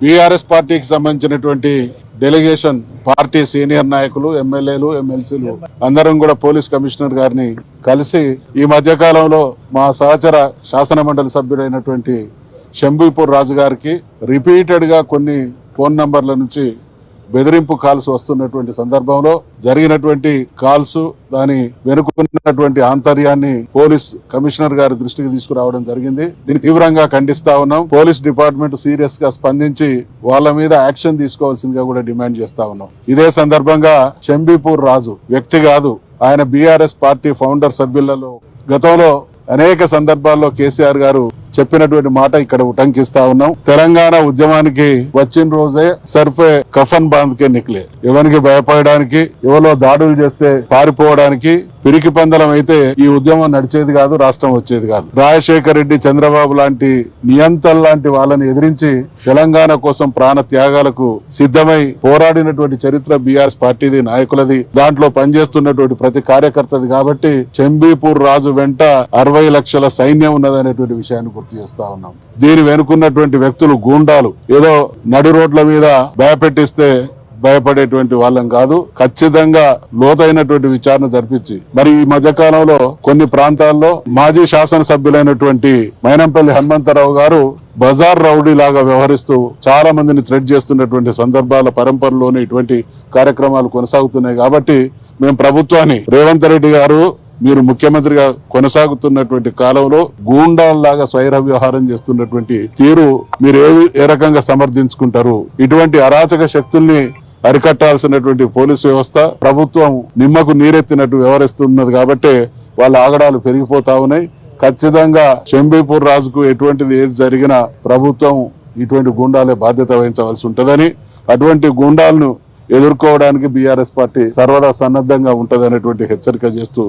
BRS పార్టీకి సంబంధించినటువంటి delegation party senior నాయకులు, ఎమ్మెల్యేలు, ఎమ్మెల్సీలు అందరం కూడా పోలీస్ కమిషనర్ గారిని కలిసి ఈ మధ్య కాలంలో మా సహచర శాసన మండలి సభ్యుడైనటువంటి శంభీపూర్ రాజు గారికి రిపీటెడ్ గా కొన్ని ఫోన్ నంబర్ల నుంచి బెదిరింపు కాల్స్ వస్తున్నటువంటి సందర్భంలో జరిగినటువంటి కాల్స్, దాని వెనుకున్నటువంటి ఆంతర్యాన్ని పోలీస్ కమిషనర్ గారి దృష్టికి తీసుకురావడం జరిగింది. దీన్ని తీవ్రంగా ఖండిస్తా ఉన్నాం. పోలీస్ డిపార్ట్మెంట్ సీరియస్ గా స్పందించి వాళ్ళ మీద యాక్షన్ తీసుకోవాల్సిందిగా కూడా డిమాండ్ చేస్తా ఉన్నాం. ఇదే సందర్భంగా శంభీపూర్ రాజు వ్యక్తి కాదు, ఆయన బీఆర్ఎస్ పార్టీ ఫౌండర్ సభ్యులలో గతంలో అనేక సందర్భాల్లో కేసీఆర్ గారు చెప్పినటువంటి మాట ఇక్కడ ఉటంకిస్తా ఉన్నాం. తెలంగాణ ఉద్యమానికి వచ్చిన రోజే సర్ఫే కఫన్ బాంధ్కే నిక్లే. ఎవరికి భయపడడానికి, ఎవరో దాడులు చేస్తే పారిపోవడానికి పిరికి పందలం అయితే ఈ ఉద్యమం నడిచేది కాదు, రాష్ట్రం వచ్చేది కాదు. రాజశేఖర్ రెడ్డి, చంద్రబాబు లాంటి నియంతలు లాంటి వాళ్ళని ఎదిరించి తెలంగాణ కోసం ప్రాణ త్యాగాలకు సిద్ధమై పోరాడినటువంటి చరిత్ర బీఆర్ఎస్ పార్టీది, నాయకులది, దాంట్లో పనిచేస్తున్నటువంటి ప్రతి కార్యకర్తది. కాబట్టి శంభీపూర్ రాజు వెంట 60 లక్షల సైన్యం ఉన్నదనేటువంటి విషయాన్ని గుర్తు చేస్తా ఉన్నాం. దీని వెనుకున్నటువంటి వ్యక్తులు గూండాలు. ఏదో నడి రోడ్ల మీద భయపెట్టిస్తే భయపడేటువంటి వాళ్ళం కాదు. ఖచ్చితంగా లోతైనటువంటి విచారణ జరిపించి, మరి ఈ మధ్య కాలంలో కొన్ని ప్రాంతాల్లో మాజీ శాసనసభ్యులైనటువంటి మైనంపల్లి హనుమంతరావు గారు బజార్ రౌడీ లాగా వ్యవహరిస్తూ చాలా మందిని థ్రెట్ చేస్తున్నటువంటి సందర్భాల పరంపరలోనే ఇటువంటి కార్యక్రమాలు కొనసాగుతున్నాయి. కాబట్టి మేము ప్రభుత్వాన్ని, రేవంత్ రెడ్డి గారు మీరు ముఖ్యమంత్రిగా కొనసాగుతున్నటువంటి కాలంలో గూండాల్లాగా స్వైర వ్యవహారం చేస్తున్నటువంటి తీరు మీరు ఏ రకంగా సమర్థించుకుంటారు? ఇటువంటి అరాచక శక్తుల్ని అరికట్టాల్సినటువంటి పోలీసు వ్యవస్థ, ప్రభుత్వం నిమ్మకు నీరెత్తినట్టు వ్యవహరిస్తున్నది. కాబట్టి వాళ్ళ ఆగడాలు పెరిగిపోతా ఉన్నాయి. ఖచ్చితంగా శంభీపూర్ రాజుకు ఎటువంటిది ఏది జరిగినా ప్రభుత్వం ఇటువంటి గూండాలే బాధ్యత వహించవలసి ఉంటదని, అటువంటి గూండాలను ఎదుర్కోవడానికి బీఆర్ఎస్ పార్టీ సర్వదా సన్నద్ధంగా ఉంటదనేటువంటి హెచ్చరిక చేస్తూ